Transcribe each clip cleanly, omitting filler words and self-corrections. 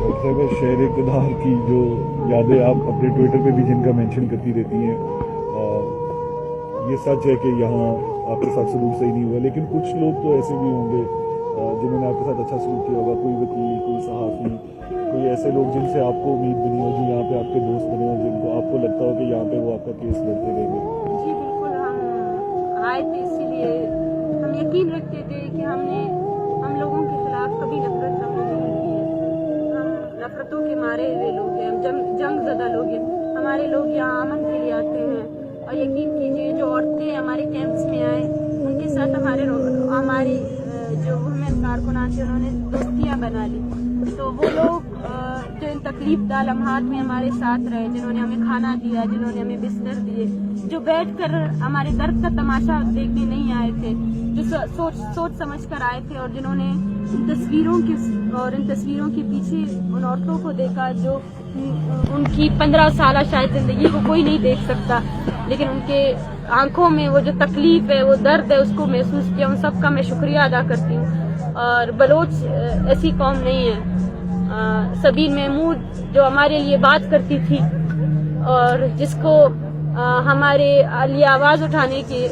शहर इक़्तिदार की जो यादें आप अपने ट्विटर पे भी जिनका मेंशन करती रहती हैं, ये सच है कि यहाँ आपके साथ सलूक सही नहीं हुआ, लेकिन कुछ लोग तो ऐसे भी होंगे जिन्होंने आपके साथ अच्छा सलूक किया होगा, कोई वकील, कोई सहाफ़ी, कोई ऐसे लोग जिनसे आपको उम्मीद बनी हो, जो यहाँ पे आपके दोस्त बने हो, जिनको आपको लगता हो कि यहाँ पे वो आपका केस लड़ते रहेंगे। जी बिल्कुल, हम आए थे इसीलिए हम यकीन रखते थे कि हम लोगों के खिलाफ कभी नफरत हमने नहीं की है। हम नफरतों के मारे हुए लोग हैं, हम जंग ज़दा लोग हैं। हमारे लोग यहाँ अमन के लिए आते हैं, और यकीन कीजिए जो औरतें हमारे कैंप्स में आए उनके साथ हमारी जो वुमेन कारकुनात थे उन्होंने दोस्तियाँ बना ली। तो वो लोग जो इन तकलीफ दा लम्हात में हमारे साथ रहे, जिन्होंने हमें खाना दिया, जिन्होंने हमें बिस्तर दिए, जो बैठकर हमारे दर्द का तमाशा देखने नहीं आए थे, जो सोच समझ कर आए थे, और जिन्होंने इन तस्वीरों के पीछे उन औरतों को देखा जो उनकी 15 साल शायद जिंदगी को कोई नहीं देख सकता, लेकिन उनके आंखों में वो जो तकलीफ है, वो दर्द है, उसको महसूस किया। उन सब का मैं शुक्रिया अदा करती हूँ। और बलोच ऐसी कौम नहीं है। सबीन महमूद जो हमारे लिए बात करती थी और जिसको हमारे लिए आवाज़ उठाने की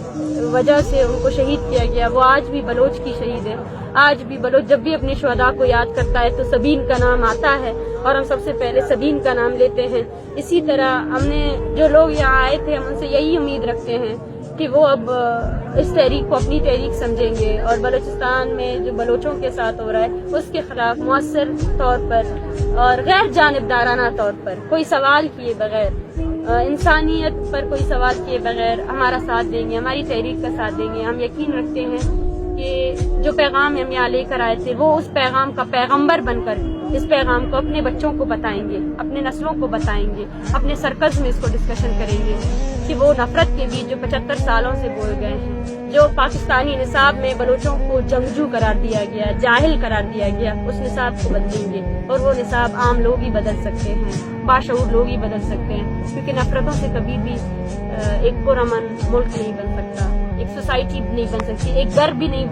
वजह से उनको शहीद किया गया, वो आज भी बलोच की शहीद है। आज भी बलोच जब भी अपने शुहदा को याद करता है तो सबीन का नाम आता है, और हम सबसे पहले सबीन का नाम लेते हैं। इसी तरह हमने जो लोग यहाँ आए थे, हम उनसे यही उम्मीद रखते हैं कि वो अब इस तहरीक को अपनी तहरीक समझेंगे, और बलूचिस्तान में जो बलोचों के साथ हो रहा है उसके खिलाफ मुअस्सर तौर पर और गैर जानिबदाराना तौर पर, कोई सवाल किए बगैर, इंसानियत पर कोई सवाल किए बगैर हमारा साथ देंगे, हमारी तहरीक का साथ देंगे। हम यकीन रखते हैं कि जो पैगाम हम यहाँ लेकर आए थे, वो उस पैगाम का पैगंबर बनकर इस पैगाम को अपने बच्चों को बताएंगे, अपने नस्लों को बताएंगे, अपने सर्कल्स में इसको डिस्कशन करेंगे कि वो नफरत के बीच जो 75 सालों से बोल गए हैं, जो पाकिस्तानी निसाब में बलोचों को जंगजू करार दिया गया, जाहिल करार दिया गया, उस निसाब को बदलेंगे। और वो निसाब आम लोग ही बदल सकते हैं, बाशऊर लोग ही बदल सकते हैं, क्योंकि नफरतों से कभी भी एक पुरअमन मुल्क नहीं बन सकता, एक सोसाइटी नहीं बन सकती, एक घर भी नहीं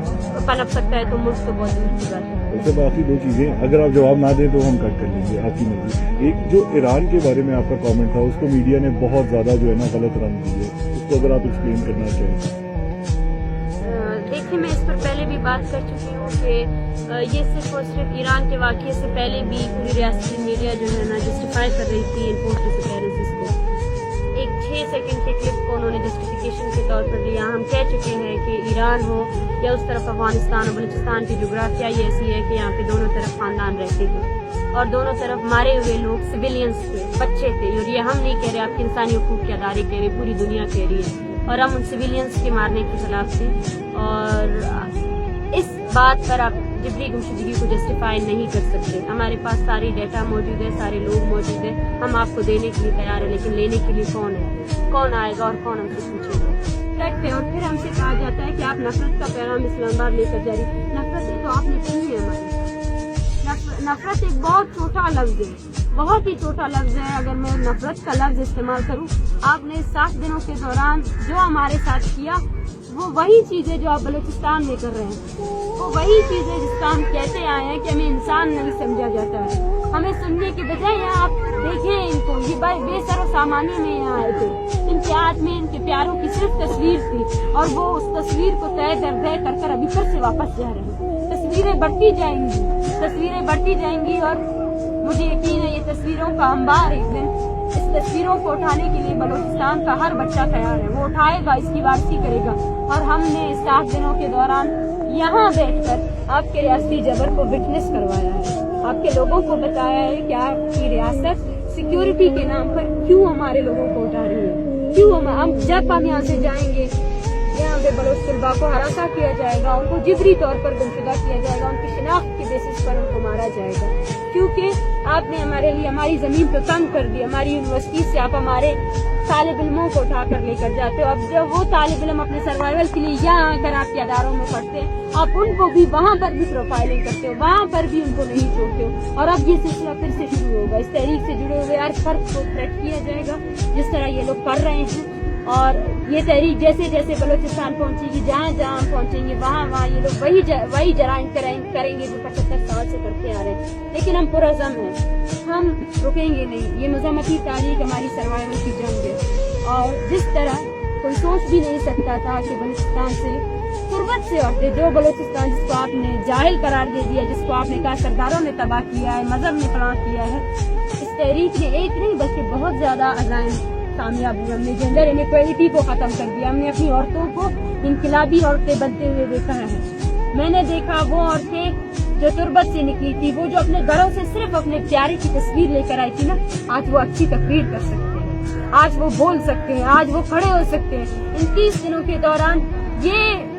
पनप सकता है, तो मुल्क तो बहुत दूर की बात है। इससे बाकी दो चीज़ें अगर आप जवाब ना दें तो हम कट कर लेंगे, आपकी मर्जी। एक जो ईरान के बारे में आपका कमेंट था, उसको मीडिया ने बहुत ज़्यादा जो है ना गलत रंग दी है, उसको अगर आप एक्सप्लेन करना चाहें। देखिए, मैं इस पर पहले भी बात कर चुकी हूँ कि ये सिर्फ और सिर्फ ईरान के वाक़ये से पहले भी पूरी रियासती मीडिया जो है ना जस्टिफाई कर रही थी इन पोस्ट डिसअपीयरेंसेस को। एक 6 सेकंड के क्लिप को उन्होंने जस्टिफिकेशन के तौर पर लिया। हम कह चुके हैं कि ईरान हो या उस तरफ अफगानिस्तान और बलूचिस्तान की जोग्राफिया ही ऐसी है कि यहाँ पे दोनों तरफ खानदान रहते थे, और दोनों तरफ मारे हुए लोग सिविलियंस थे, बच्चे थे। और ये हम नहीं कह रहे, आपके इंसानी हुकूक के अदारे कह रहे, पूरी दुनिया कह रही है, और हम उन सिविलियंस के मारने के खिलाफ थे। और इस बात पर आप जिबरी गुमशुदगी को जस्टिफाई नहीं कर सकते। हमारे पास सारी डेटा मौजूद है, सारे लोग मौजूद हैं, हम आपको देने के लिए तैयार है, लेकिन लेने के लिए कौन आएगा और कौन हमसे पूछेगा। और फिर हमसे कहा जाता है कि आप नफरत का पैगाम इस्लामाबाद लेकर जा रही। नफरत तो आपने कही है हमारी। नफरत एक बहुत छोटा लफ्ज है, बहुत ही छोटा लफ्ज है। अगर मैं नफरत का लफ्ज इस्तेमाल करूं, आपने 60 दिनों के दौरान जो हमारे साथ किया, वो वही चीजें जो आप बलूचिस्तान में कर रहे हैं, वो वही चीजें जिसका हम कहते आए हैं कि हमें इंसान नहीं समझा जाता है। हमें सुनने के बजाय यहाँ आप देखें इनको, ये बेसर सामानी में यहाँ आए थे, इनके हाथ में इनके प्यारों की सिर्फ तस्वीर थी, और वो उस तस्वीर को तय कर कर अभी फिर से वापस जा रहे हैं। तस्वीरें बढ़ती जाएंगी, और मुझे यकीन है ये तस्वीरों का अंबार एक दिन, इस तस्वीरों को उठाने के लिए बलूचिस्तान का हर बच्चा तैयार है, वो उठाएगा, इसकी वापसी करेगा। और हमने इस 60 दिनों के दौरान यहाँ बैठकर आपके रियासती जबर को विटनेस करवाया है, आपके लोगों को बताया है कि आपकी रियासत सिक्योरिटी के नाम पर क्यों हमारे लोगों को उठा रही है, क्यों हम जब हम यहाँ से जाएंगे, यहाँ पे बलोच तलबा को हरासा किया जाएगा, उनको जिबरी तौर पर गुमशुदा किया जाएगा, उनकी शिनाख्त के बेसिस पर उनको मारा जाएगा, क्योंकि आपने हमारे लिए हमारी जमीन को तंग कर दी। हमारी यूनिवर्सिटी से आप हमारे तालिब इल्मों को उठा कर लेकर जाते हो। अब जब वो तालिब इल्म अपने सर्वाइवल के लिए यहाँ आकर आपके अदारों में पढ़ते हैं, आप उनको भी वहाँ पर भी प्रोफाइलिंग करते हो, वहाँ पर भी उनको नहीं छोड़ते हो। और अब ये सिलसिला फिर से शुरू होगा। इस तहरीक से जुड़े हुए हर फर्द को थ्रेट किया जाएगा, जिस तरह ये लोग कर रहे हैं। اور یہ تحریک جیسے جیسے بلوچستان پہنچے گی، جہاں جہاں ہم پہنچیں گے وہاں یہ لوگ وہی جرائم کریں گے جو 75 سال سے کرتے آ رہے ہیں. لیکن ہم پرعزم ہیں، ہم رکیں گے نہیں. یہ مزاحمتی تاریخ ہماری سروائیول کی جنگ ہے. اور جس طرح کوئی سوچ بھی نہیں سکتا تھا کہ بلوچستان سے تربت سے عورتیں، جو بلوچستان جس کو آپ نے جاہل قرار دے دیا، جس کو آپ نے کہا سرداروں نے تباہ کیا ہے، مذہب نے فلاں کیا ہے، اس تحریک نے ایک نہیں بلکہ بہت زیادہ عزائم کامیاب ہوئے. ہم نے جینڈر انیکویلٹی کو ختم کر دیا. ہم نے اپنی عورتوں کو انقلابی عورتیں بنتے ہوئے دیکھا ہے. میں نے دیکھا وہ عورتیں جو تربت سے نکلی تھی، وہ جو اپنے گھروں سے صرف اپنے پیارے کی تصویر لے کر آئی تھی نا، آج وہ اچھی تقریر کر سکتے ہیں، آج وہ بول سکتے ہیں، آج وہ کھڑے ہو سکتے ہیں. ان 30 دنوں کے دوران یہ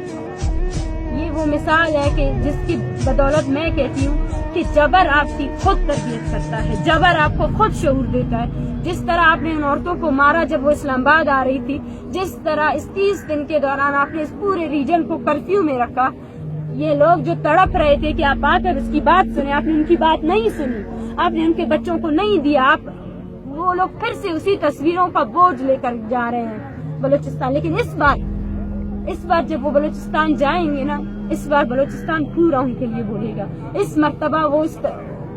وہ مثال ہے کہ جس کی بدولت میں کہتی ہوں کہ جبر آپ کی خود تربیت کرتا ہے، جبر آپ کو خود شعور دیتا ہے. جس طرح آپ نے ان عورتوں کو مارا جب وہ اسلام آباد آ رہی تھی، جس طرح اس 30 دن کے دوران آپ نے اس پورے ریجن کو کرفیو میں رکھا. یہ لوگ جو تڑپ رہے تھے کہ آپ آ کر اس کی بات سنیں، آپ نے ان کی بات نہیں سنی، آپ نے ان کے بچوں کو نہیں دیا. وہ لوگ پھر سے اسی تصویروں کا بوجھ لے کر جا رہے ہیں بلوچستان. لیکن اس بار جب وہ بلوچستان جائیں گے نا، اس بار بلوچستان پورا ان کے لیے بولے گا. اس مرتبہ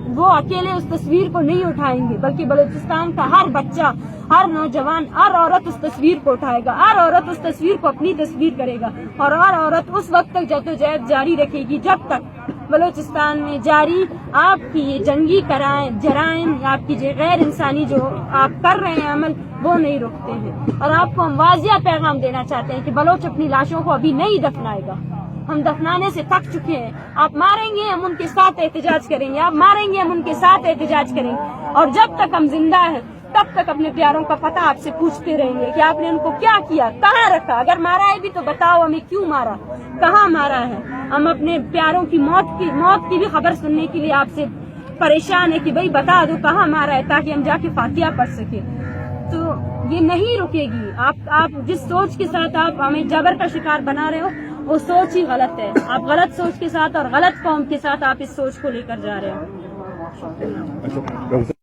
وہ اکیلے اس تصویر کو نہیں اٹھائیں گے، بلکہ بلوچستان کا ہر بچہ، ہر نوجوان، ہر عورت اس تصویر کو اٹھائے گا. ہر عورت اس تصویر کو اپنی تصویر کرے گا. اور ہر عورت اس وقت تک جدوجہد جاری رکھے گی جب تک بلوچستان میں جاری آپ کی یہ جنگی جرائم، آپ کی غیر انسانی جو آپ کر رہے ہیں عمل، وہ نہیں رکتے ہیں. اور آپ کو ہم واضح پیغام دینا چاہتے ہیں کہ بلوچ اپنی لاشوں کو ابھی نہیں دفنائے گا. ہم دفنانے سے تھک چکے ہیں. آپ ماریں گے ہم ان کے ساتھ احتجاج کریں گے، آپ ماریں گے ہم ان کے ساتھ احتجاج کریں گے. اور جب تک ہم زندہ ہیں تب تک اپنے پیاروں کا پتہ آپ سے پوچھتے رہیں گے کہ آپ نے ان کو کیا کیا، کہاں رکھا. اگر مارا ہے بھی تو بتاؤ ہمیں کیوں مارا، کہاں مارا ہے. ہم اپنے پیاروں کی موت کی بھی خبر سننے کے لیے آپ سے پریشان ہے کہ بھئی بتا دو کہاں مارا ہے، تاکہ ہم جا کے فاتحہ پڑھ سکیں. تو یہ نہیں رکے گی. آپ جس سوچ کے ساتھ آپ ہمیں جبر کا شکار بنا رہے ہو، وہ سوچ ہی غلط ہے. آپ غلط سوچ کے ساتھ اور غلط قوم کے ساتھ آپ اس سوچ کو لے کر جا رہے ہو. اچھا